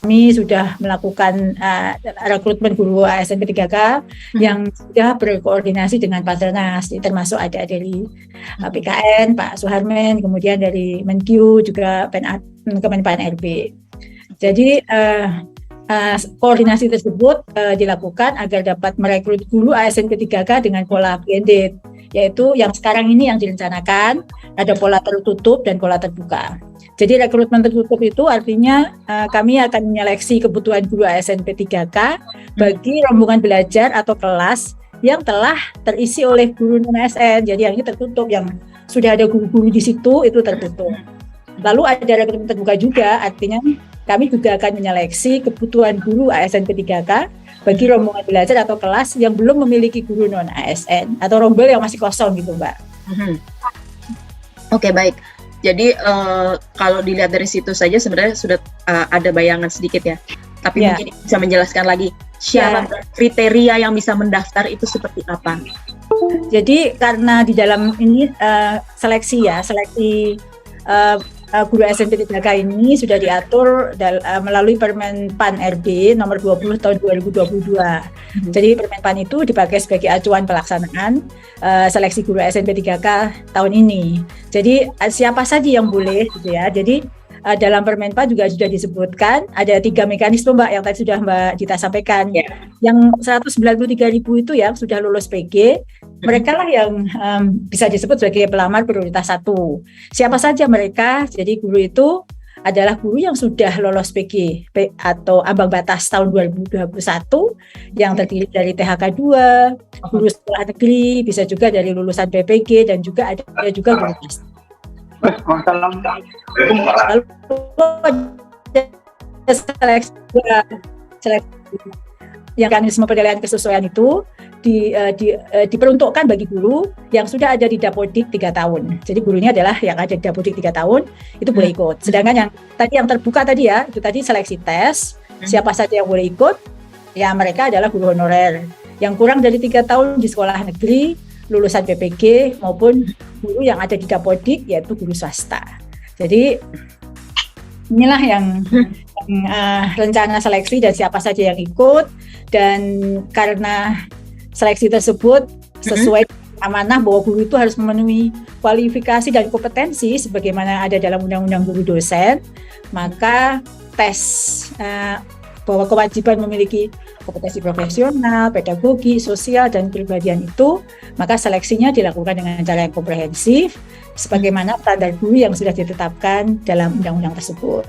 kami sudah melakukan rekrutmen guru ASN P3K yang sudah berkoordinasi dengan Patrenas, termasuk ada dari PKN, Pak Suharmen, kemudian dari Menkyu, juga Kemenpan RB. Jadi koordinasi tersebut dilakukan agar dapat merekrut guru ASN P3K dengan pola blended, yaitu yang sekarang ini yang direncanakan ada pola tertutup dan pola terbuka. Jadi rekrutmen tertutup itu artinya kami akan menyeleksi kebutuhan guru ASN P3K bagi rombongan belajar atau kelas yang telah terisi oleh guru non-ASN. Jadi yang ini tertutup, yang sudah ada guru-guru di situ itu tertutup. Lalu ada rekrutmen terbuka juga, artinya kami juga akan menyeleksi kebutuhan guru ASN P3K bagi rombongan belajar atau kelas yang belum memiliki guru non-ASN atau rombel yang masih kosong gitu, Mbak. Oke, baik. Jadi kalau dilihat dari situ saja sebenarnya sudah ada bayangan sedikit ya. Tapi mungkin bisa menjelaskan lagi syarat kriteria yang bisa mendaftar itu seperti apa? Jadi karena di dalam ini seleksi guru ASN P3K ini sudah diatur melalui Permenpan RB nomor 20 tahun 2022. Jadi Permenpan itu dipakai sebagai acuan pelaksanaan seleksi guru ASN P3K tahun ini. Jadi siapa saja yang boleh gitu ya. Jadi dalam Permenpan juga sudah disebutkan ada 3 mekanisme, Mbak, yang tadi sudah Mbak Dita sampaikan. Yang 193.000 itu yang sudah lulus PG, mereka lah yang bisa disebut sebagai pelamar prioritas 1. Siapa saja mereka? Jadi guru itu adalah guru yang sudah lolos PG atau ambang batas tahun 2021 yang terdiri dari THK 2, guru sekolah negeri, bisa juga dari lulusan PPG, dan juga ada juga guru kelas. Lalu seleksi yang mekanisme penilaian kesesuaian itu diperuntukkan bagi guru yang sudah ada di Dapodik 3 tahun. Jadi gurunya adalah yang ada di Dapodik 3 tahun itu boleh ikut. Sedangkan yang terbuka tadi ya, itu tadi seleksi tes, siapa saja yang boleh ikut, ya mereka adalah guru honorer yang kurang dari 3 tahun di sekolah negeri, lulusan PPG maupun guru yang ada di Dapodik, yaitu guru swasta. Jadi inilah yang rencana seleksi dan siapa saja yang ikut, dan karena seleksi tersebut sesuai amanah bahwa guru itu harus memenuhi kualifikasi dan kompetensi sebagaimana ada dalam Undang-Undang Guru Dosen, maka tes bahwa kewajiban memiliki kompetensi profesional, pedagogi, sosial, dan kepribadian itu, maka seleksinya dilakukan dengan cara yang komprehensif sebagaimana standar guru yang sudah ditetapkan dalam undang-undang tersebut.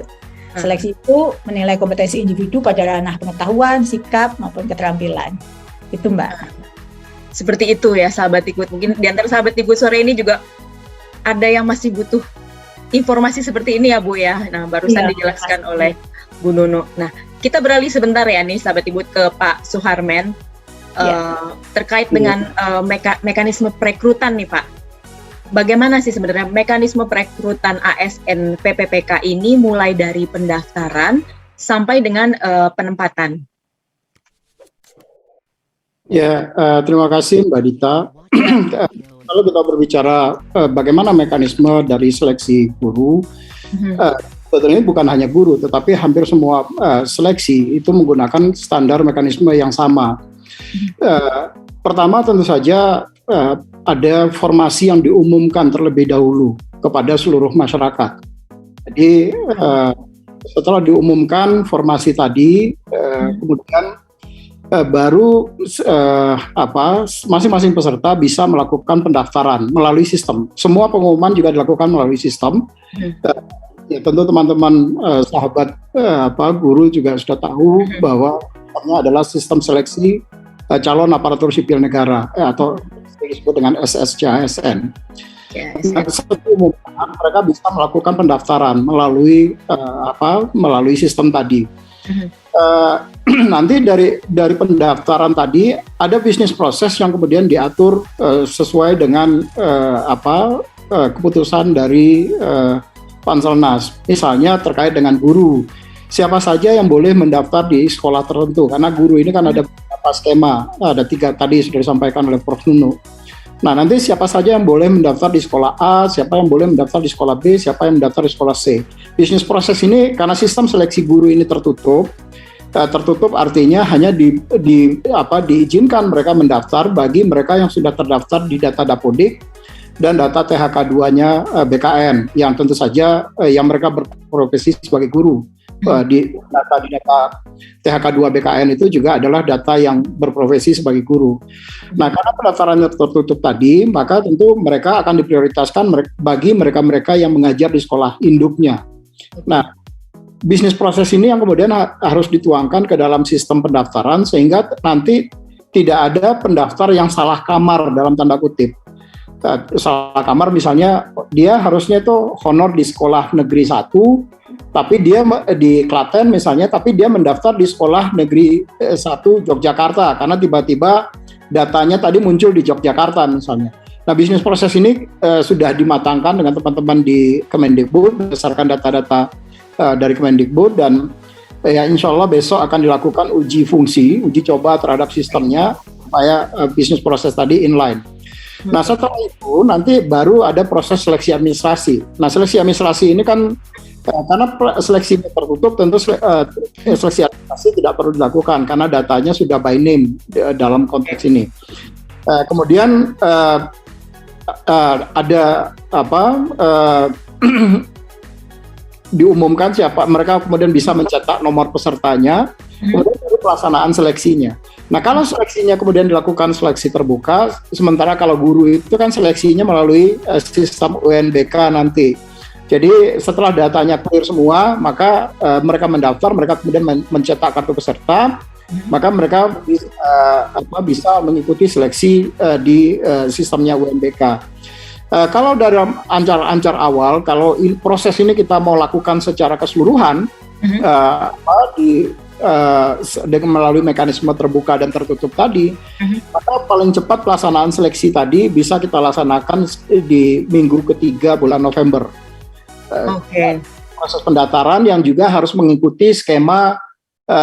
Seleksi itu menilai kompetensi individu pada ranah pengetahuan, sikap, maupun keterampilan. Itu, Mbak. Seperti itu ya, sahabat Ikut. Mungkin di antara sahabat Ikut sore ini juga ada yang masih butuh informasi seperti ini ya, Bu ya. Nah, barusan dijelaskan oleh Bu Nunu. Nah, kita beralih sebentar ya nih, sahabat Ibu, ke Pak Suharmen terkait dengan mekanisme perekrutan nih, Pak. Bagaimana sih sebenarnya mekanisme perekrutan ASN PPPK ini mulai dari pendaftaran sampai dengan penempatan? Ya, terima kasih Mbak Dita. Kalau kita berbicara bagaimana mekanisme dari seleksi guru, sebetulnya bukan hanya guru, tetapi hampir semua seleksi itu menggunakan standar mekanisme yang sama. Pertama tentu saja ada formasi yang diumumkan terlebih dahulu kepada seluruh masyarakat. Jadi setelah diumumkan formasi tadi, kemudian baru masing-masing peserta bisa melakukan pendaftaran melalui sistem. Semua pengumuman juga dilakukan melalui sistem. Ya, tentu teman-teman sahabat guru juga sudah tahu bahwa ini adalah sistem seleksi calon aparatur sipil negara atau disebut dengan SSCASN. Setelah diumumkan, mereka bisa melakukan pendaftaran melalui melalui sistem tadi. Nanti dari pendaftaran tadi ada bisnis proses yang kemudian diatur sesuai dengan keputusan dari Panselnas. Misalnya terkait dengan guru, siapa saja yang boleh mendaftar di sekolah tertentu, karena guru ini kan ada beberapa skema, ada 3 tadi sudah disampaikan oleh Prof. Nunu. Nah, nanti siapa saja yang boleh mendaftar di sekolah A, siapa yang boleh mendaftar di sekolah B, siapa yang mendaftar di sekolah C. Bisnis proses ini karena sistem seleksi guru ini tertutup artinya hanya diizinkan mereka mendaftar bagi mereka yang sudah terdaftar di data Dapodik dan data THK2-nya BKN yang tentu saja yang mereka berprofesi sebagai guru. Di data THK2 BKN itu juga adalah data yang berprofesi sebagai guru. Nah, karena pendaftarannya tertutup tadi, maka tentu mereka akan diprioritaskan bagi mereka-mereka yang mengajar di sekolah induknya. Nah, bisnis proses ini yang kemudian harus dituangkan ke dalam sistem pendaftaran sehingga nanti tidak ada pendaftar yang salah kamar dalam tanda kutip. Salah kamar misalnya dia harusnya itu honor di sekolah negeri 1, tapi dia di Klaten misalnya, tapi dia mendaftar di sekolah negeri 1 Yogyakarta karena tiba-tiba datanya tadi muncul di Yogyakarta misalnya. Nah, bisnis proses ini sudah dimatangkan dengan teman-teman di Kemendikbud berdasarkan data-data dari Kemendikbud dan ya insya Allah besok akan dilakukan uji fungsi, uji coba terhadap sistemnya supaya bisnis proses tadi inline. Nah, setelah itu nanti baru ada proses seleksi administrasi. Nah, seleksi administrasi ini kan karena seleksi tertutup, tentu seleksi administrasi tidak perlu dilakukan karena datanya sudah by name dalam konteks ini. Kemudian ada diumumkan siapa mereka kemudian bisa mencetak nomor pesertanya, kemudian pelaksanaan seleksinya. Nah, kalau seleksinya kemudian dilakukan seleksi terbuka, sementara kalau guru itu kan seleksinya melalui sistem UNBK nanti. Jadi setelah datanya clear semua, maka mereka mendaftar, mereka kemudian mencetak kartu peserta, maka mereka bisa mengikuti seleksi di sistemnya UNBK. Kalau dalam ancar-ancar awal, kalau proses ini kita mau lakukan secara keseluruhan, dengan melalui mekanisme terbuka dan tertutup tadi, maka paling cepat pelaksanaan seleksi tadi bisa kita laksanakan di minggu ketiga bulan November. Proses pendaftaran yang juga harus mengikuti skema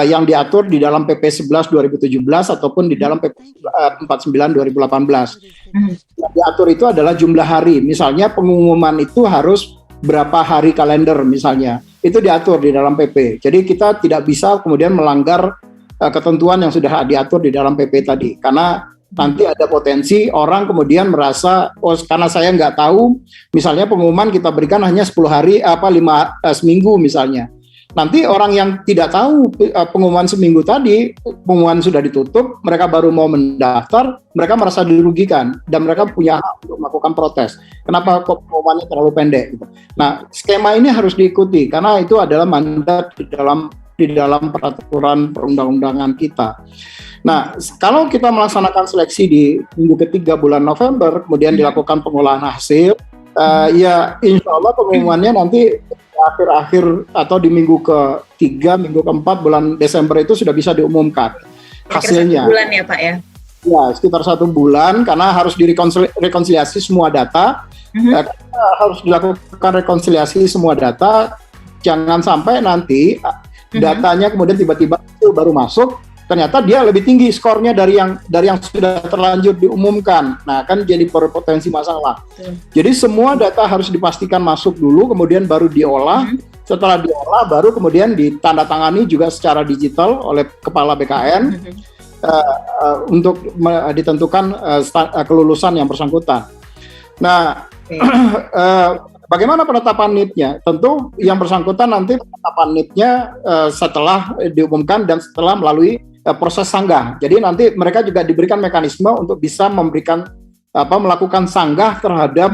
yang diatur di dalam PP 11 2017 ataupun di dalam PP 49 2018. Yang diatur itu adalah jumlah hari. Misalnya pengumuman itu harus berapa hari kalender misalnya. Itu diatur di dalam PP. Jadi kita tidak bisa kemudian melanggar ketentuan yang sudah diatur di dalam PP tadi. Karena nanti ada potensi orang kemudian merasa, karena saya nggak tahu, misalnya pengumuman kita berikan hanya 10 hari, seminggu misalnya. Nanti orang yang tidak tahu pengumuman seminggu tadi, pengumuman sudah ditutup, mereka baru mau mendaftar, mereka merasa dirugikan dan mereka punya hak untuk melakukan protes. Kenapa kok pengumumannya terlalu pendek? Gitu. Nah, skema ini harus diikuti karena itu adalah mandat di dalam peraturan perundang-undangan kita. Nah, kalau kita melaksanakan seleksi di minggu ketiga bulan November, kemudian dilakukan pengolahan hasil, ya insya Allah pengumumannya nanti akhir-akhir atau di minggu ke-3, minggu ke-4 bulan Desember itu sudah bisa diumumkan hasilnya. 1 bulan ya Pak ya? Ya, sekitar 1 bulan karena harus direkonsiliasi semua data. Harus dilakukan rekonsiliasi semua data. Jangan sampai nanti datanya kemudian tiba-tiba itu baru masuk, ternyata dia lebih tinggi skornya dari yang sudah terlanjur diumumkan. Nah, kan jadi berpotensi masalah. Jadi semua data harus dipastikan masuk dulu, kemudian baru diolah. Setelah diolah, baru kemudian ditandatangani juga secara digital oleh Kepala BKN untuk ditentukan kelulusan yang bersangkutan. Nah, bagaimana penetapan NIP-nya? Tentu yang bersangkutan nanti penetapan NIP-nya setelah diumumkan dan setelah melalui proses sanggah. Jadi nanti mereka juga diberikan mekanisme untuk bisa melakukan sanggah terhadap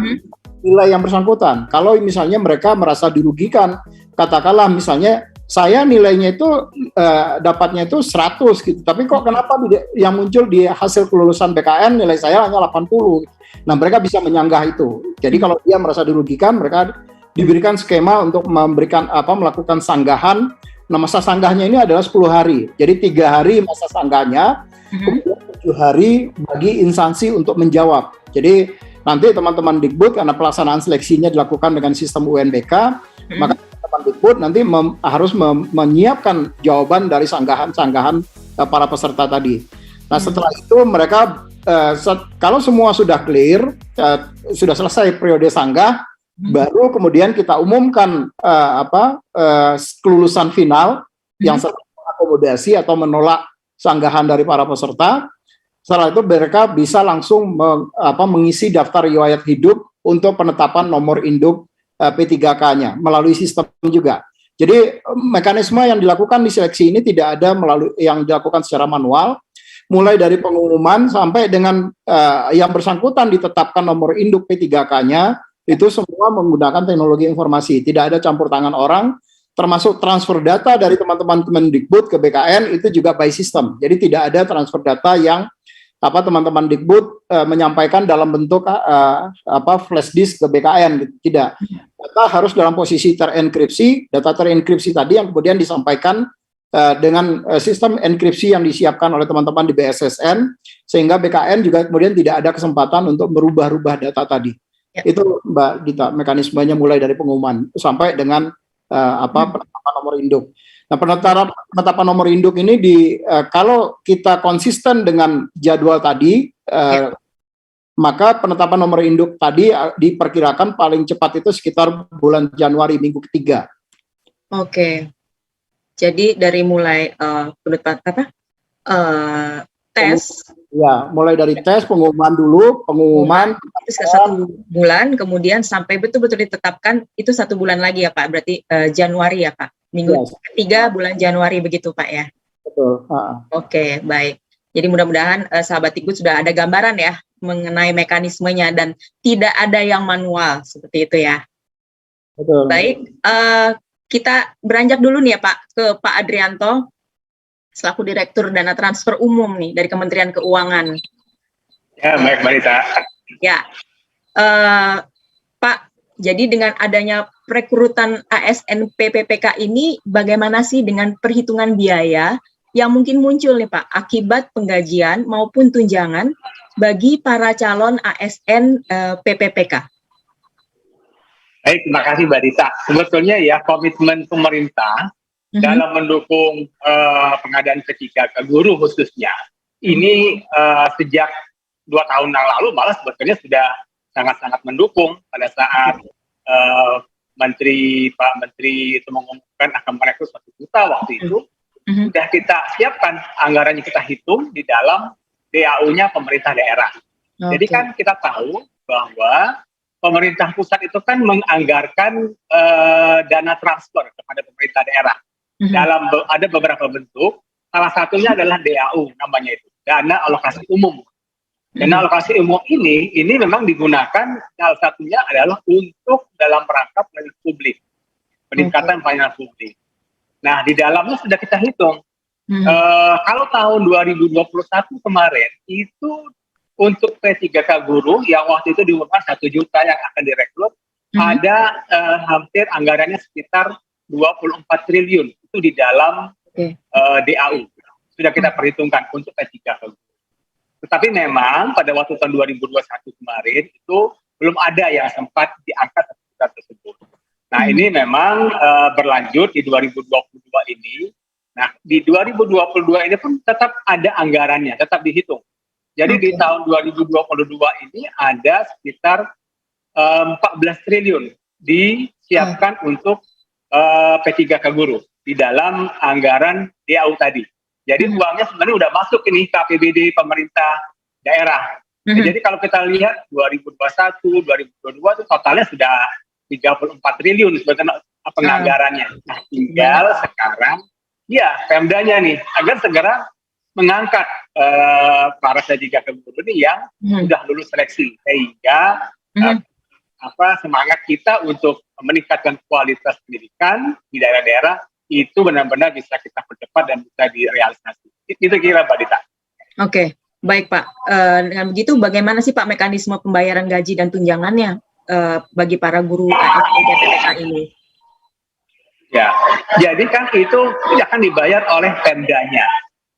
nilai yang bersangkutan. Kalau misalnya mereka merasa dirugikan, katakanlah misalnya saya nilainya itu dapatnya itu 100 gitu, tapi kok kenapa yang muncul di hasil kelulusan BKN nilai saya hanya 80? Nah, mereka bisa menyanggah itu. Jadi kalau dia merasa dirugikan, mereka diberikan skema untuk melakukan sanggahan. Nah, masa sanggahnya ini adalah 10 hari. Jadi 3 hari masa sanggahnya, kemudian 7 hari bagi instansi untuk menjawab. Jadi nanti teman-teman Dikbud karena pelaksanaan seleksinya dilakukan dengan sistem UNBK, maka teman-teman Dikbud nanti harus menyiapkan jawaban dari sanggahan-sanggahan para peserta tadi. Nah, setelah itu mereka kalau semua sudah clear, sudah selesai periode sanggah, baru kemudian kita umumkan kelulusan final yang akomodasi atau menolak sanggahan dari para peserta. Setelah itu mereka bisa langsung mengisi daftar riwayat hidup untuk penetapan nomor induk P3K-nya melalui sistem juga. Jadi mekanisme yang dilakukan di seleksi ini tidak ada yang dilakukan secara manual, mulai dari pengumuman sampai dengan yang bersangkutan ditetapkan nomor induk P3K-nya, itu semua menggunakan teknologi informasi. Tidak ada campur tangan orang, termasuk transfer data dari teman-teman Kemendikbud ke BKN itu juga by system. Jadi tidak ada transfer data yang teman-teman Dikbud menyampaikan dalam bentuk flash disk ke BKN, gitu. Tidak. Data harus dalam posisi terenkripsi, data terenkripsi tadi yang kemudian disampaikan dengan sistem enkripsi yang disiapkan oleh teman-teman di BSSN, sehingga BKN juga kemudian tidak ada kesempatan untuk merubah-rubah data tadi. Ya. Itu Mbak Dita, mekanismenya mulai dari pengumuman sampai dengan penetapan nomor induk. Nah, penetapan nomor induk ini kalau kita konsisten dengan jadwal tadi, maka penetapan nomor induk tadi diperkirakan paling cepat itu sekitar bulan Januari minggu ketiga. Oke. Jadi dari mulai tes. Ya, mulai dari tes, pengumuman dulu, itu 1 bulan, kemudian sampai betul-betul ditetapkan itu 1 bulan lagi ya Pak, berarti Januari ya Pak, minggu ketiga bulan Januari begitu Pak ya? Betul. Oke, baik. Jadi mudah-mudahan sahabat Dikbud sudah ada gambaran ya mengenai mekanismenya dan tidak ada yang manual seperti itu ya. Betul. Baik, kita beranjak dulu nih ya Pak ke Pak Adrianto selaku Direktur Dana Transfer Umum nih dari Kementerian Keuangan. Ya, baik Mbak Rita. Ya, Pak, jadi dengan adanya perekrutan ASN PPPK ini, bagaimana sih dengan perhitungan biaya yang mungkin muncul nih Pak, akibat penggajian maupun tunjangan bagi para calon ASN PPPK? Baik, terima kasih Mbak Rita. Sebetulnya ya komitmen pemerintah dalam mendukung pengadaan P3K guru khususnya, ini sejak 2 tahun yang lalu malah sebetulnya sudah sangat-sangat mendukung pada saat Pak Menteri itu mengumumkan akan merekrut 1 juta waktu itu, sudah kita siapkan anggarannya, kita hitung di dalam DAU-nya pemerintah daerah. Jadi kan kita tahu bahwa pemerintah pusat itu kan menganggarkan dana transfer kepada pemerintah daerah. Ada beberapa bentuk, salah satunya adalah DAU namanya itu, dana alokasi umum. Dana alokasi umum ini memang digunakan salah satunya adalah untuk dalam rangka pelayanan publik, peningkatan pelayanan publik. Nah, di dalamnya sudah kita hitung. Kalau tahun 2021 kemarin itu untuk P3K guru yang waktu itu diumumkan 1 juta yang akan direkrut, ada hampir anggarannya sekitar 24 triliun itu di dalam DAU. Sudah kita perhitungkan untuk P3K. Tetapi memang pada waktu tahun 2021 kemarin itu belum ada yang sempat diangkat tersebut. Nah, ini memang berlanjut di 2022 ini. Nah, di 2022 ini pun tetap ada anggarannya, tetap dihitung. Jadi di tahun 2022 ini ada sekitar 14 triliun disiapkan untuk P3K guru di dalam anggaran DAU tadi. Jadi uangnya sebenarnya udah masuk ini ke APBD pemerintah daerah. Jadi kalau kita lihat 2021, 2022 itu totalnya sudah 34 triliun sebetulnya penganggarannya. Nah, tinggal sekarang Pemdanya nih agar segera mengangkat para P3K guru ini yang sudah lulus seleksi, sehingga semangat kita untuk meningkatkan kualitas pendidikan di daerah-daerah itu benar-benar bisa kita percepat dan bisa direalisasi. Itu kira Mbak Dita. Oke, baik Pak. Dengan begitu bagaimana sih Pak mekanisme pembayaran gaji dan tunjangannya bagi para guru ASN PPPK ini? Ya, jadi kan itu akan dibayar oleh Pemdanya.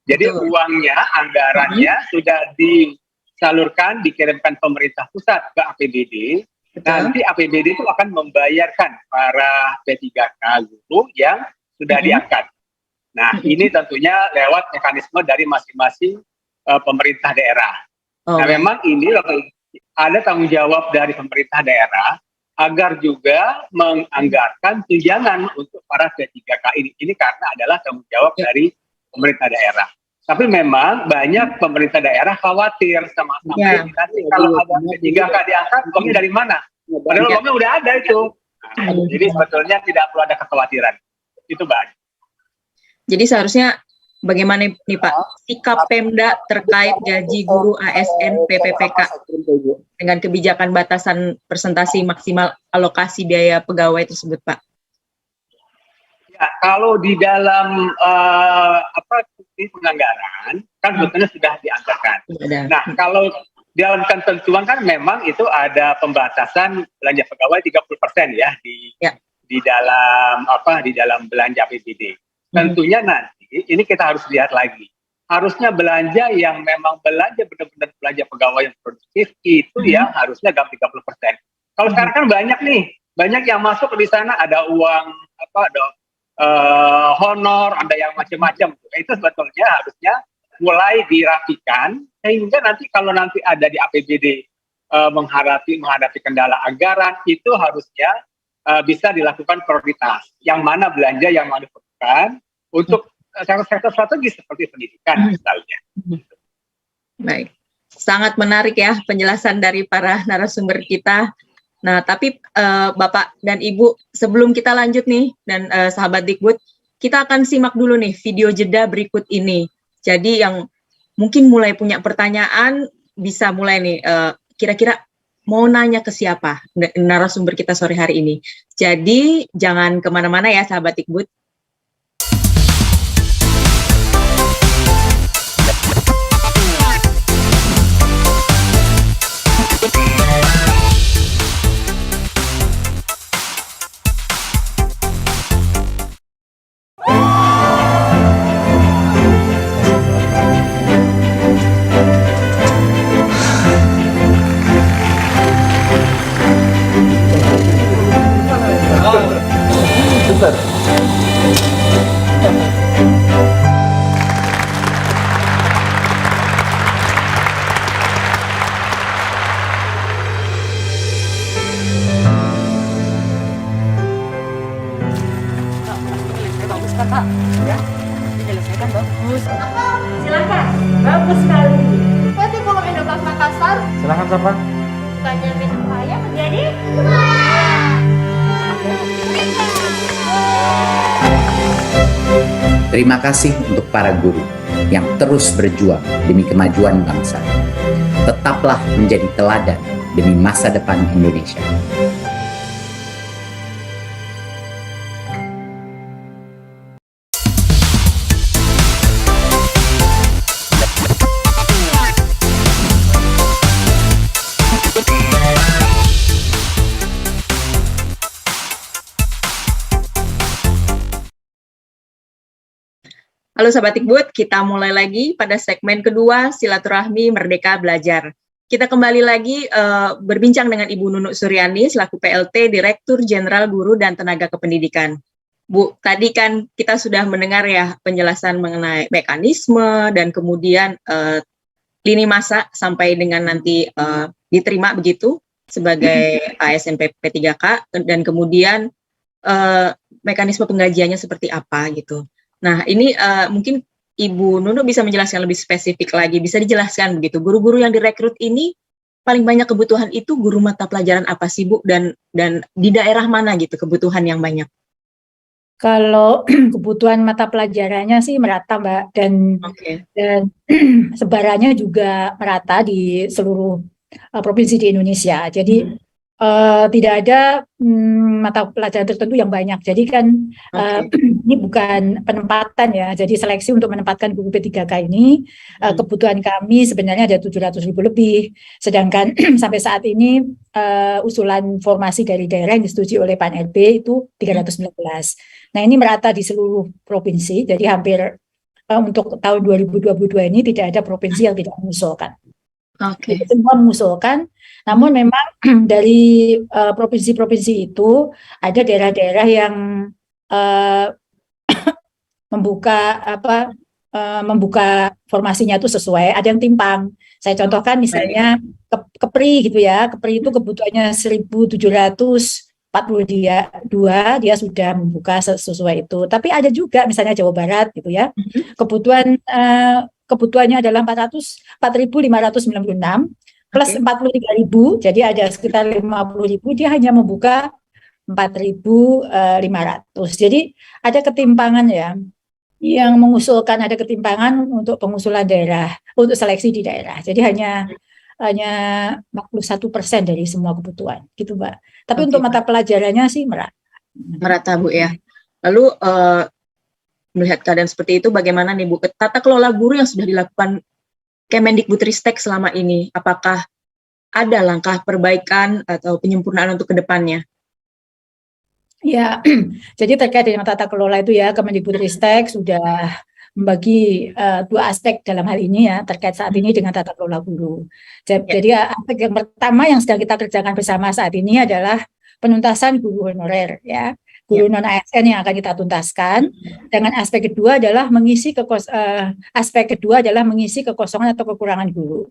Jadi uangnya, anggarannya sudah disalurkan, dikirimkan pemerintah pusat ke APBD. Nanti APBD itu akan membayarkan para P3K guru yang sudah diangkat. Nah, ini tentunya lewat mekanisme dari masing-masing pemerintah daerah. Nah, memang ini ada tanggung jawab dari pemerintah daerah agar juga menganggarkan tunjangan untuk para P3K ini. Ini karena adalah tanggung jawab dari pemerintah daerah. Tapi memang banyak pemerintah daerah khawatir sama nanti kalau ada P3K diangkat, uangnya dari mana? Padahal uangnya udah ada itu. Nah, jadi sebetulnya tidak perlu ada kekhawatiran. Itu Mbak. Jadi seharusnya bagaimana nih Pak sikap Pemda terkait gaji guru ASN PPPK dengan kebijakan batasan persentase maksimal alokasi biaya pegawai tersebut Pak? Ya, kalau di dalam penganggaran kan sebetulnya sudah dianggarkan. Nah, kalau di dalam ketentuan kan memang itu ada pembatasan belanja pegawai 30% ya di dalam belanja APBD. Tentunya nanti ini kita harus lihat lagi. Harusnya belanja yang memang belanja benar-benar belanja pegawai yang produktif itu yang harusnya 30%. Kalau sekarang kan banyak yang masuk di sana ada uang honor, ada yang macam-macam. Itu sebetulnya harusnya mulai dirapikan sehingga nanti kalau nanti ada di APBD menghadapi kendala anggaran itu harusnya bisa dilakukan prioritas. Yang mana belanja yang mau diperlukan untuk sektor strategis seperti pendidikan misalnya. Baik, sangat menarik ya penjelasan dari para narasumber kita. Nah, tapi Bapak dan Ibu, sebelum kita lanjut nih dan sahabat Dikbud, kita akan simak dulu nih video jeda berikut ini. Jadi yang mungkin mulai punya pertanyaan bisa mulai nih, kira-kira mau nanya ke siapa narasumber kita sore hari ini. Jadi jangan kemana-mana ya sahabat Dikbud. Silakan, bagus sekali. Berarti kalau Indokas Makassar, Silakan siapa? bukannya minum saya menjadi Terima kasih untuk para guru yang terus berjuang demi kemajuan bangsa. Tetaplah menjadi teladan demi masa depan Indonesia. Halo Sahabat Dikbud, kita mulai lagi pada segmen kedua, Silaturahmi Merdeka Belajar. Kita kembali lagi berbincang dengan Ibu Nunuk Suryani, selaku PLT Direktur Jenderal Guru dan Tenaga Kependidikan. Bu, tadi kan kita sudah mendengar ya penjelasan mengenai mekanisme dan kemudian lini masa sampai dengan nanti diterima begitu sebagai ASN P3K dan kemudian mekanisme penggajiannya seperti apa gitu. Nah, ini mungkin Ibu Nunuk bisa menjelaskan lebih spesifik lagi. Bisa dijelaskan begitu, guru-guru yang direkrut ini paling banyak kebutuhan itu guru mata pelajaran apa sih Bu? Dan di daerah mana gitu kebutuhan yang banyak? Kalau kebutuhan mata pelajarannya sih merata Mbak, dan sebarannya juga merata di seluruh provinsi di Indonesia. Jadi tidak ada mata pelajaran tertentu yang banyak. Jadi kan ini bukan penempatan ya. Jadi seleksi untuk menempatkan guru P3K ini kebutuhan kami sebenarnya ada 700.000 lebih. Sedangkan sampai saat ini usulan formasi dari daerah yang disetujui oleh Pan RB itu 319. Nah, ini merata di seluruh provinsi. Jadi hampir untuk tahun 2022 ini tidak ada provinsi yang tidak mengusulkan. Semua mengusulkan, namun memang dari provinsi-provinsi itu ada daerah-daerah yang membuka membuka formasinya itu sesuai, ada yang timpang. Saya contohkan misalnya Kepri gitu ya, Kepri itu kebutuhannya 1.742, dia sudah membuka sesuai itu. Tapi ada juga misalnya Jawa Barat gitu ya, kebutuhannya adalah 4.596 plus 43.000, jadi ada sekitar 50.000, dia hanya membuka 4.500. Jadi ada ketimpangan ya, yang mengusulkan ada ketimpangan untuk pengusulan daerah, untuk seleksi di daerah. Jadi hanya 41% dari semua kebutuhan, gitu Mbak. Tapi untuk mata pelajarannya sih merata Bu ya. Lalu melihat keadaan seperti itu, bagaimana nih Bu tata kelola guru yang sudah dilakukan Kemendikbudristek selama ini? Apakah ada langkah perbaikan atau penyempurnaan untuk kedepannya? Ya, jadi terkait dengan tata kelola itu ya, Kemendikbudristek sudah membagi dua aspek dalam hal ini ya, terkait saat ini dengan tata kelola guru. Jadi aspek yang pertama yang sedang kita kerjakan bersama saat ini adalah penuntasan guru honorer ya, guru non ASN yang akan kita tuntaskan. Dengan aspek kedua adalah mengisi kekosongan atau kekurangan guru.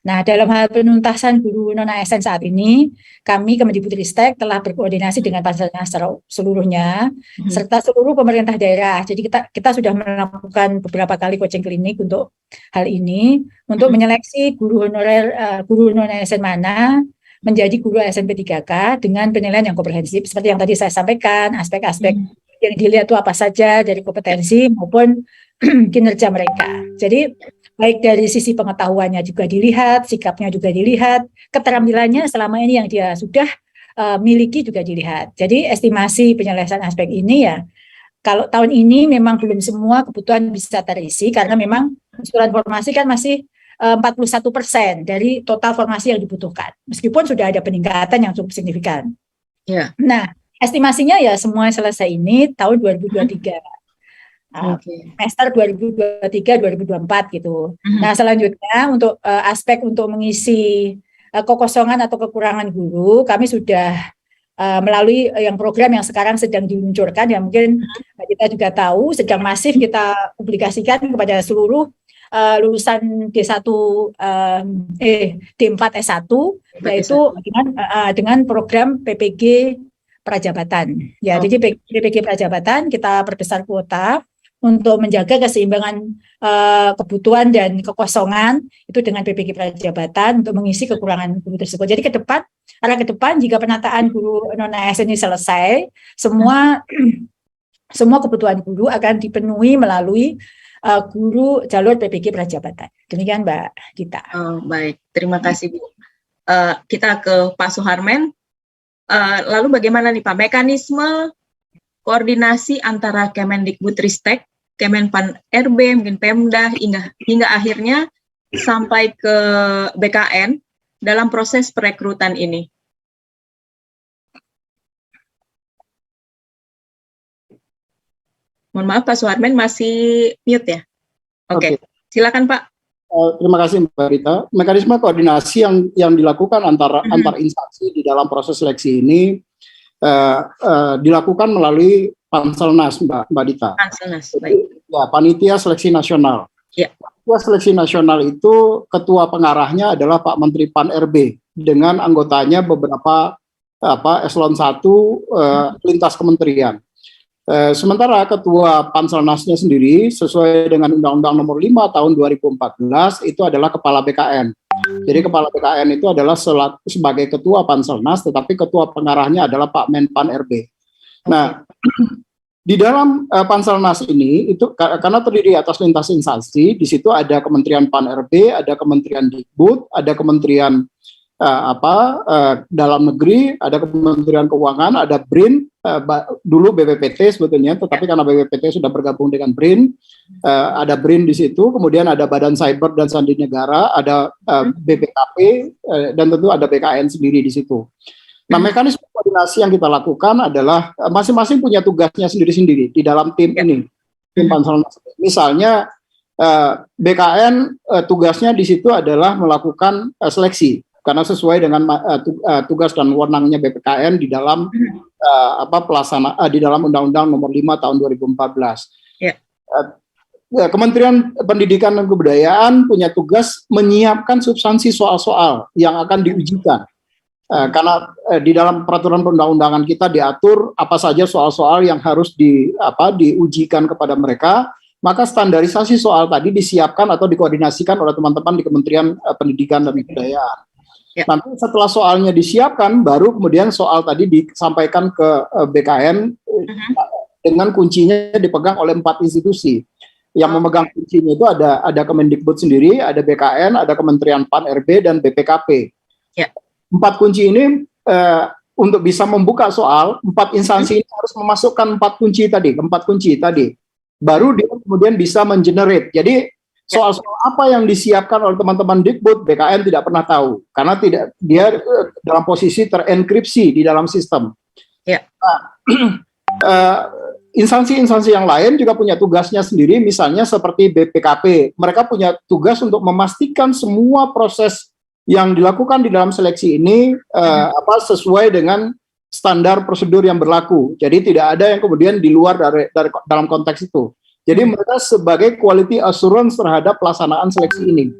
Nah, dalam hal penuntasan guru non ASN saat ini, kami Kemendikbudristek telah berkoordinasi dengan Panselnas seluruhnya, serta seluruh pemerintah daerah. Jadi kita sudah melakukan beberapa kali coaching klinik untuk hal ini, untuk menyeleksi guru honorer, guru non ASN mana menjadi guru ASN P3K dengan penilaian yang komprehensif. Seperti yang tadi saya sampaikan, aspek-aspek yang dilihat itu apa saja dari kompetensi maupun kinerja mereka. Jadi baik dari sisi pengetahuannya juga dilihat, sikapnya juga dilihat, keterampilannya selama ini yang dia sudah miliki juga dilihat. Jadi estimasi penyelesaian aspek ini ya, kalau tahun ini memang belum semua kebutuhan bisa terisi karena memang usulan formasi kan masih 41% dari total formasi yang dibutuhkan. Meskipun sudah ada peningkatan yang cukup signifikan. Nah, estimasinya ya semua selesai ini tahun 2023. Semester 2023-2024 gitu. Nah, selanjutnya untuk aspek untuk mengisi kekosongan atau kekurangan guru, kami sudah melalui yang program yang sekarang sedang diluncurkan, yang mungkin kita juga tahu sedang masif kita publikasikan kepada seluruh lulusan D1 D4 S1, yaitu dengan program PPG Prajabatan. Ya, jadi PPG Prajabatan kita perbesar kuota untuk menjaga keseimbangan kebutuhan dan kekosongan itu dengan PPG Prajabatan untuk mengisi kekurangan guru tersebut. Jadi arah ke depan jika penataan guru non ASN ini selesai, semua kebutuhan guru akan dipenuhi melalui guru jalur PPG Prajabatan. Demikian Mbak Gita. Baik, terima kasih Bu. Kita ke Pak Suharmen. Lalu bagaimana nih Pak mekanisme koordinasi antara Kemendikbudristek, Kemenpan RB, mungkin Pemda hingga akhirnya sampai ke BKN dalam proses perekrutan ini? Mohon maaf Pak Suharmen masih mute ya? Oke. Silakan Pak. Terima kasih Mbak Rita. Mekanisme koordinasi yang dilakukan antar instansi di dalam proses seleksi ini dilakukan melalui Panselnas Mbak Dita. Panselnas, baik. Ya, Panitia Seleksi Nasional. Ya. Panitia Seleksi Nasional itu ketua pengarahnya adalah Pak Menteri Pan RB dengan anggotanya beberapa eselon 1 lintas kementerian. Sementara ketua Panselnasnya sendiri sesuai dengan Undang-Undang Nomor 5 Tahun 2014 itu adalah Kepala BKN. Jadi Kepala BKN itu adalah sebagai ketua Panselnas, tetapi ketua pengarahnya adalah Pak Menpan RB. Nah, di dalam Panselnas ini itu karena terdiri atas lintas instansi, di situ ada Kementerian Pan RB, ada Kementerian Dikbud, ada Kementerian Dalam Negeri, ada Kementerian Keuangan, ada BRIN, dulu BPPT sebetulnya, tetapi karena BPPT sudah bergabung dengan BRIN, ada BRIN di situ, kemudian ada Badan Cyber dan Sandi Negara, ada BPKP, dan tentu ada BKN sendiri di situ. Nah, mekanisme koordinasi yang kita lakukan adalah masing-masing punya tugasnya sendiri-sendiri di dalam tim ini, tim Panselnas. Misalnya BKN tugasnya di situ adalah melakukan seleksi. Karena sesuai dengan tugas dan wewenangnya BPKN di dalam di dalam Undang-Undang Nomor 5 Tahun 2014. Kementerian Pendidikan dan Kebudayaan punya tugas menyiapkan substansi soal-soal yang akan diujikan. Karena di dalam peraturan perundang-undangan kita diatur apa saja soal-soal yang harus diujikan kepada mereka, maka standarisasi soal tadi disiapkan atau dikoordinasikan oleh teman-teman di Kementerian Pendidikan dan Kebudayaan. Ya. Nanti setelah soalnya disiapkan, baru kemudian soal tadi disampaikan ke BKN dengan kuncinya dipegang oleh 4 institusi. Yang memegang kuncinya itu ada Kemendikbud sendiri, ada BKN, ada Kementerian PAN RB, dan BPKP. Ya. 4 kunci ini untuk bisa membuka soal, 4 instansi ini harus memasukkan 4 kunci tadi. Baru dia kemudian bisa mengenerate. Jadi soal-soal apa yang disiapkan oleh teman-teman Dikbud, BKN tidak pernah tahu karena dia dalam posisi terenkripsi di dalam sistem. Ya. Instansi-instansi yang lain juga punya tugasnya sendiri, misalnya seperti BPKP. Mereka punya tugas untuk memastikan semua proses yang dilakukan di dalam seleksi ini sesuai dengan standar prosedur yang berlaku. Jadi tidak ada yang kemudian di luar dari dalam konteks itu. Jadi mereka sebagai quality assurance terhadap pelaksanaan seleksi ini.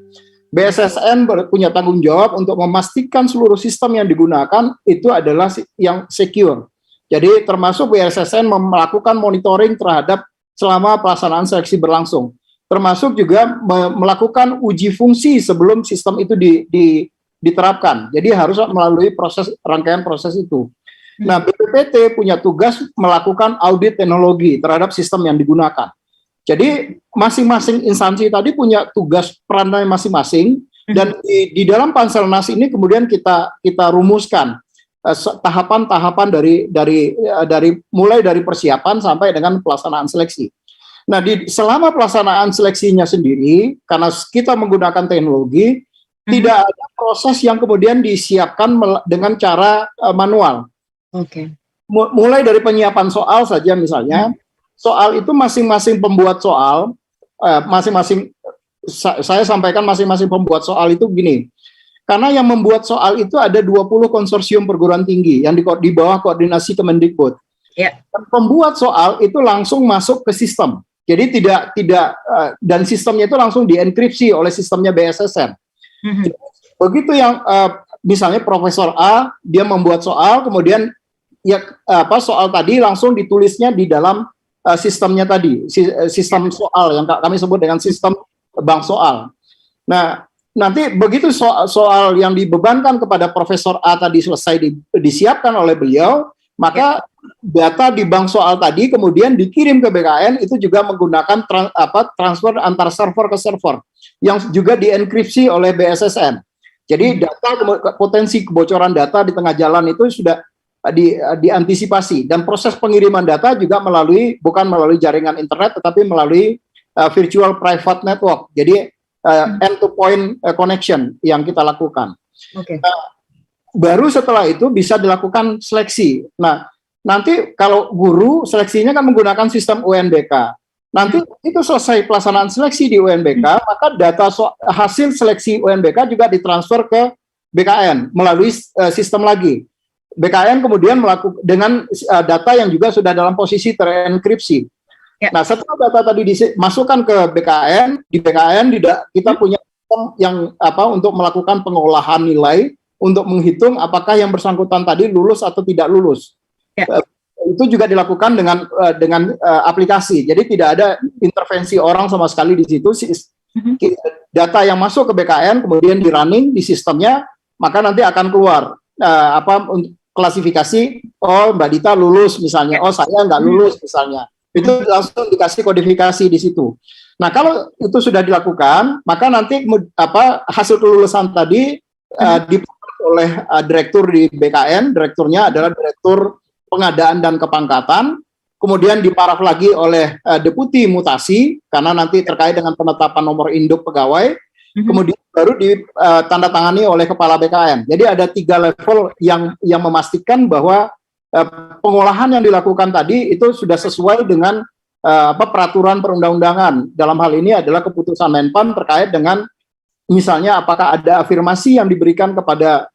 BSSN punya tanggung jawab untuk memastikan seluruh sistem yang digunakan itu adalah yang secure. Jadi termasuk BSSN melakukan monitoring terhadap selama pelaksanaan seleksi berlangsung. Termasuk juga melakukan uji fungsi sebelum sistem itu diterapkan. Jadi harus melalui rangkaian proses itu. Nah, BPPT punya tugas melakukan audit teknologi terhadap sistem yang digunakan. Jadi masing-masing instansi tadi punya tugas perannya masing-masing, dan di dalam Panselnas ini kemudian kita rumuskan tahapan-tahapan dari mulai dari persiapan sampai dengan pelaksanaan seleksi. Nah, selama pelaksanaan seleksinya sendiri, karena kita menggunakan teknologi, tidak ada proses yang kemudian disiapkan dengan cara manual. Oke. Mulai dari penyiapan soal saja misalnya, soal itu masing-masing pembuat soal, saya sampaikan masing-masing pembuat soal itu gini. Karena yang membuat soal itu ada 20 konsorsium perguruan tinggi yang di bawah koordinasi Kemendikbud. Ya. Pembuat soal itu langsung masuk ke sistem. Jadi dan sistemnya itu langsung dienkripsi oleh sistemnya BSSN. Begitu yang misalnya Profesor A dia membuat soal, kemudian soal tadi langsung ditulisnya di dalam sistemnya tadi, sistem soal yang kami sebut dengan sistem bank soal. Nah, nanti begitu soal yang dibebankan kepada Profesor A tadi selesai disiapkan oleh beliau, maka data di bank soal tadi kemudian dikirim ke BKN, itu juga menggunakan transfer antar server ke server yang juga dienkripsi oleh BSSN. Jadi potensi kebocoran data di tengah jalan itu sudah diantisipasi, dan proses pengiriman data juga bukan melalui jaringan internet tetapi melalui virtual private network. Jadi end-to-point connection yang kita lakukan. Okay. Baru setelah itu bisa dilakukan seleksi. Nah, nanti kalau guru seleksinya kan menggunakan sistem UNBK. Nanti itu selesai pelaksanaan seleksi di UNBK, maka data hasil seleksi UNBK juga ditransfer ke BKN melalui sistem lagi. BKN kemudian melakukan dengan data yang juga sudah dalam posisi terenkripsi. Ya. Nah, setelah data tadi dimasukkan ke BKN, kita punya sistem yang untuk melakukan pengolahan nilai untuk menghitung apakah yang bersangkutan tadi lulus atau tidak lulus. Ya. Itu juga dilakukan dengan aplikasi. Jadi tidak ada intervensi orang sama sekali di situ. Data yang masuk ke BKN kemudian di running di sistemnya, maka nanti akan keluar klasifikasi. Oh, Mbak Dita lulus misalnya. Oh, saya nggak lulus misalnya. Itu langsung dikasih kodifikasi di situ. Nah, kalau itu sudah dilakukan, maka nanti hasil kelulusan tadi diperoleh oleh direktur di BKN. Direkturnya adalah Direktur Pengadaan dan Kepangkatan. Kemudian diparaf lagi oleh Deputi Mutasi, karena nanti terkait dengan penetapan nomor induk pegawai. Kemudian baru ditandatangani oleh Kepala BKN. Jadi ada 3 level yang memastikan bahwa pengolahan yang dilakukan tadi itu sudah sesuai dengan peraturan perundang-undangan. Dalam hal ini adalah keputusan Menpan terkait dengan misalnya apakah ada afirmasi yang diberikan kepada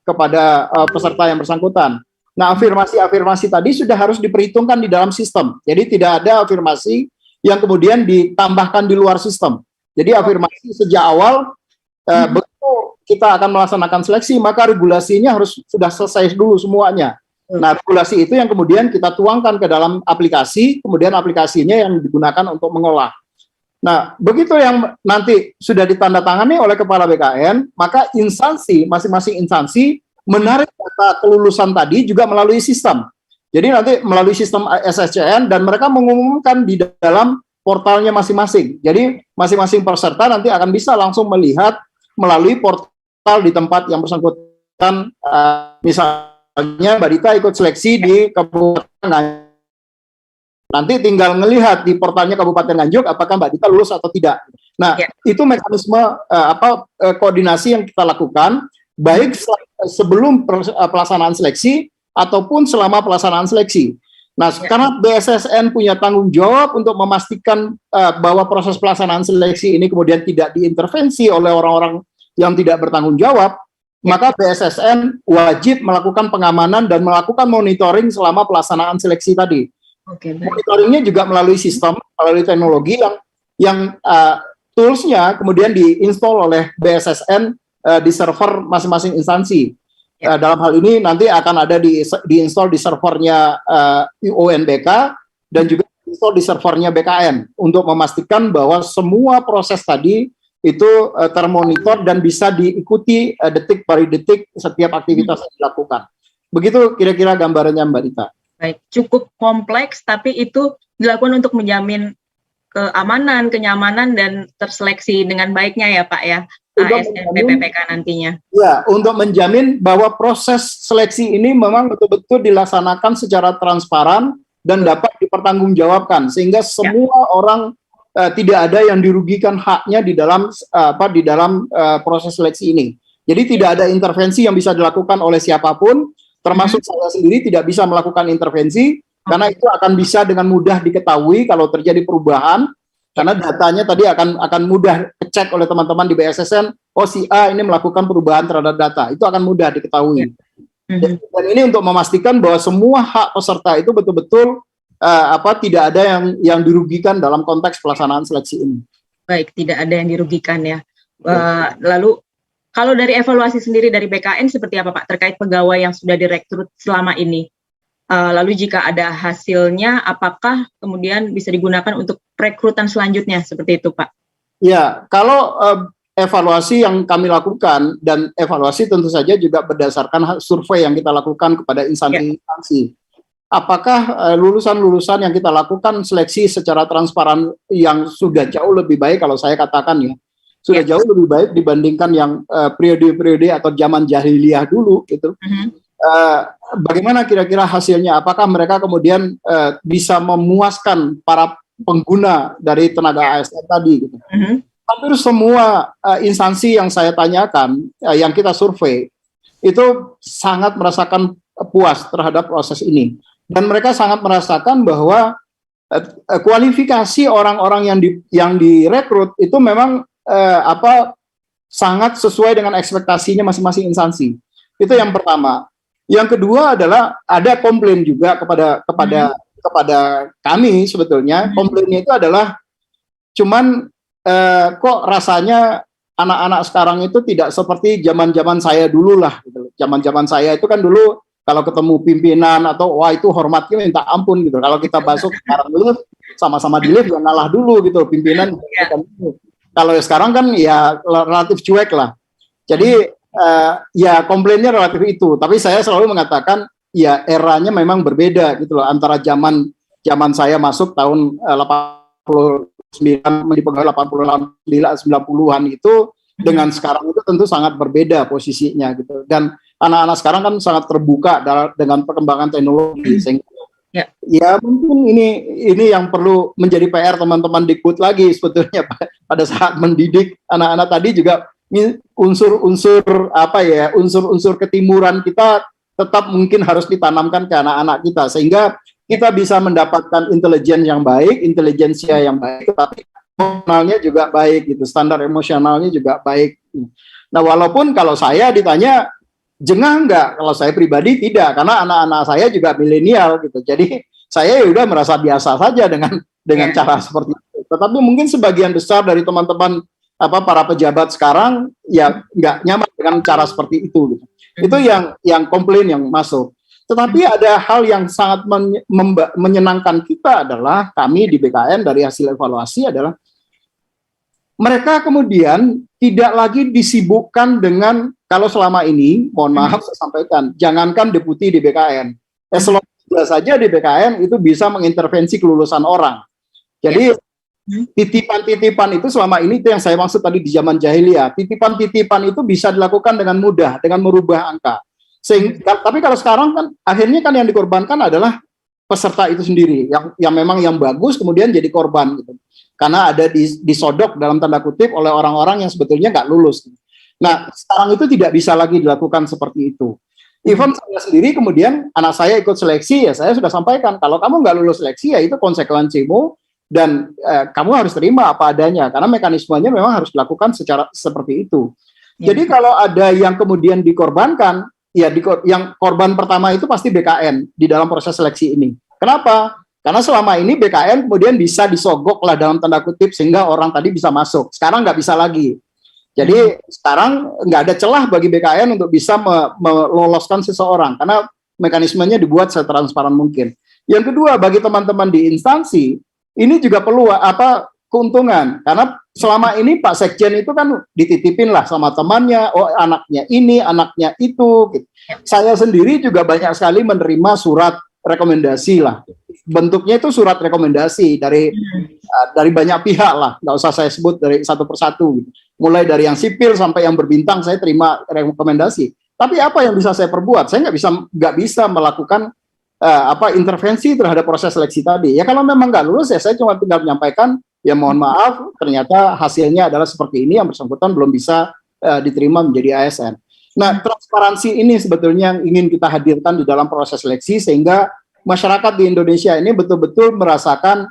peserta yang bersangkutan. Nah, afirmasi tadi sudah harus diperhitungkan di dalam sistem. Jadi tidak ada afirmasi yang kemudian ditambahkan di luar sistem. Jadi afirmasi sejak awal begitu kita akan melaksanakan seleksi, maka regulasinya harus sudah selesai dulu semuanya. Nah, regulasi itu yang kemudian kita tuangkan ke dalam aplikasi, kemudian aplikasinya yang digunakan untuk mengolah. Nah, begitu yang nanti sudah ditandatangani oleh Kepala BKN, maka instansi, masing-masing instansi menarik data kelulusan tadi juga melalui sistem. Jadi nanti melalui sistem SSCN dan mereka mengumumkan di dalam portalnya masing-masing. Jadi masing-masing peserta nanti akan bisa langsung melihat melalui portal di tempat yang bersangkutan, misalnya Mbak Dita ikut seleksi di Kabupaten Nganjuk. Nanti tinggal melihat di portalnya Kabupaten Nganjuk apakah Mbak Dita lulus atau tidak. Nah, itu mekanisme koordinasi yang kita lakukan baik sebelum pelaksanaan seleksi ataupun selama pelaksanaan seleksi. Nah, karena BSSN punya tanggung jawab untuk memastikan bahwa proses pelaksanaan seleksi ini kemudian tidak diintervensi oleh orang-orang yang tidak bertanggung jawab, maka BSSN wajib melakukan pengamanan dan melakukan monitoring selama pelaksanaan seleksi tadi. Monitoringnya juga melalui sistem, melalui teknologi yang toolsnya kemudian diinstal oleh BSSN di server masing-masing instansi. Dalam hal ini nanti akan ada diinstal di servernya UNBK dan juga diinstal di servernya BKN untuk memastikan bahwa semua proses tadi itu termonitor dan bisa diikuti detik per detik setiap aktivitas yang dilakukan. Begitu kira-kira gambarannya Mbak Dita. Baik, cukup kompleks tapi itu dilakukan untuk menjamin keamanan, kenyamanan dan terseleksi dengan baiknya ya Pak ya. ASN BPPK nantinya. Ya, untuk menjamin bahwa proses seleksi ini memang betul-betul dilaksanakan secara transparan dan dapat dipertanggungjawabkan sehingga semua orang tidak ada yang dirugikan haknya di dalam proses seleksi ini. Jadi tidak ada intervensi yang bisa dilakukan oleh siapapun, termasuk saya sendiri tidak bisa melakukan intervensi karena itu akan bisa dengan mudah diketahui kalau terjadi perubahan. Karena datanya tadi akan mudah dicek oleh teman-teman di BSSN, oh si A ini melakukan perubahan terhadap data, itu akan mudah diketahui. Dan ini untuk memastikan bahwa semua hak peserta itu betul-betul tidak ada yang dirugikan dalam konteks pelaksanaan seleksi ini. Baik, tidak ada yang dirugikan ya. Lalu kalau dari evaluasi sendiri dari BKN seperti apa Pak terkait pegawai yang sudah direkrut selama ini? Lalu jika ada hasilnya, apakah kemudian bisa digunakan untuk rekrutan selanjutnya seperti itu, Pak? Ya, kalau evaluasi yang kami lakukan dan evaluasi tentu saja juga berdasarkan survei yang kita lakukan kepada instansi-instansi. Apakah lulusan-lulusan yang kita lakukan seleksi secara transparan yang sudah jauh lebih baik kalau saya katakan ya, sudah jauh lebih baik dibandingkan yang periode-periode atau zaman jahiliyah dulu gitu. Bagaimana kira-kira hasilnya? Apakah mereka kemudian bisa memuaskan para pengguna dari tenaga ASN tadi? Gitu. Hampir semua instansi yang saya tanyakan, yang kita survei, itu sangat merasakan puas terhadap proses ini. Dan mereka sangat merasakan bahwa kualifikasi orang-orang yang direkrut itu memang sangat sesuai dengan ekspektasinya masing-masing instansi. Itu yang pertama. Yang kedua adalah ada komplain juga kepada kami sebetulnya. Komplainnya itu adalah cuman kok rasanya anak-anak sekarang itu tidak seperti zaman-zaman saya dulu lah. Gitu. Zaman-zaman saya itu kan dulu kalau ketemu pimpinan atau wah itu hormatnya minta ampun gitu. Kalau kita masuk sekarang dulu sama-sama di lift ya ngalah dulu gitu pimpinan. Kalau sekarang kan ya relatif cuek lah. Jadi ya komplainnya relatif itu, tapi saya selalu mengatakan ya eranya memang berbeda gitu loh antara zaman saya masuk tahun 89 di pegawai 90-an itu dengan sekarang itu tentu sangat berbeda posisinya gitu. Dan anak-anak sekarang kan sangat terbuka dengan perkembangan teknologi sehingga ya mungkin ini yang perlu menjadi PR teman-teman Dikbud lagi sebetulnya pada saat mendidik anak-anak tadi juga unsur-unsur ketimuran kita tetap mungkin harus ditanamkan ke anak-anak kita sehingga kita bisa mendapatkan intelijen yang baik, intelijensia yang baik, tetapi emosionalnya juga baik gitu, standar emosionalnya juga baik. Nah, walaupun kalau saya ditanya jengah enggak, kalau saya pribadi tidak, karena anak-anak saya juga milenial gitu. Jadi saya udah merasa biasa saja dengan dengan cara seperti itu. Tetapi mungkin sebagian besar dari teman-teman para pejabat sekarang ya nggak nyaman dengan cara seperti itu gitu. Itu yang komplain yang masuk. Tetapi ada hal yang sangat menyenangkan kita adalah kami di BKN dari hasil evaluasi adalah mereka kemudian tidak lagi disibukkan dengan, kalau selama ini, mohon maaf saya sampaikan, jangankan deputi di BKN, eselon 3 saja di BKN itu bisa mengintervensi kelulusan orang. Jadi titipan-titipan itu selama ini itu yang saya maksud tadi di zaman jahiliyah, titipan-titipan itu bisa dilakukan dengan mudah, dengan merubah angka. Tapi kalau sekarang kan akhirnya kan yang dikorbankan adalah peserta itu sendiri yang memang yang bagus kemudian jadi korban gitu. Karena ada disodok dalam tanda kutip oleh orang-orang yang sebetulnya nggak lulus. Nah, sekarang itu tidak bisa lagi dilakukan seperti itu. Even saya sendiri kemudian anak saya ikut seleksi, ya saya sudah sampaikan, kalau kamu nggak lulus seleksi ya itu konsekuensimu dan kamu harus terima apa adanya, karena mekanismenya memang harus dilakukan secara seperti itu. Jadi kalau ada yang kemudian dikorbankan, ya yang korban pertama itu pasti BKN di dalam proses seleksi ini. Kenapa? Karena selama ini BKN kemudian bisa disogok lah dalam tanda kutip sehingga orang tadi bisa masuk. Sekarang nggak bisa lagi. Jadi sekarang nggak ada celah bagi BKN untuk bisa meloloskan seseorang karena mekanismenya dibuat setransparan mungkin. Yang kedua, bagi teman-teman di instansi ini juga perlu keuntungan karena selama ini Pak Sekjen itu kan dititipin lah sama temannya, oh anaknya ini, anaknya itu. Gitu. Saya sendiri juga banyak sekali menerima surat rekomendasi lah, bentuknya itu surat rekomendasi dari banyak pihak lah, nggak usah saya sebut dari satu persatu, gitu. Mulai dari yang sipil sampai yang berbintang saya terima rekomendasi. Tapi apa yang bisa saya perbuat? Saya nggak bisa melakukan intervensi terhadap proses seleksi tadi. Ya kalau memang nggak lulus ya saya cuma tinggal menyampaikan ya mohon maaf ternyata hasilnya adalah seperti ini, yang bersangkutan belum bisa diterima menjadi ASN. Nah, transparansi ini sebetulnya yang ingin kita hadirkan di dalam proses seleksi sehingga masyarakat di Indonesia ini betul-betul merasakan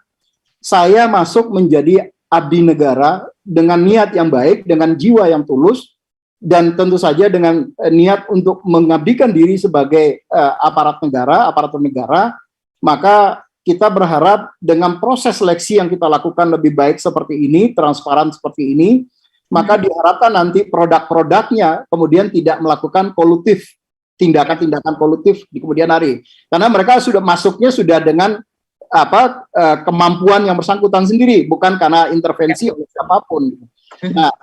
saya masuk menjadi abdi negara dengan niat yang baik, dengan jiwa yang tulus, dan tentu saja dengan niat untuk mengabdikan diri sebagai aparatur negara, maka kita berharap dengan proses seleksi yang kita lakukan lebih baik seperti ini, transparan seperti ini, maka diharapkan nanti produk-produknya kemudian tidak melakukan kolutif, tindakan-tindakan kolutif di kemudian hari. Karena mereka sudah masuknya sudah dengan kemampuan yang bersangkutan sendiri, bukan karena intervensi oleh siapapun. Nah,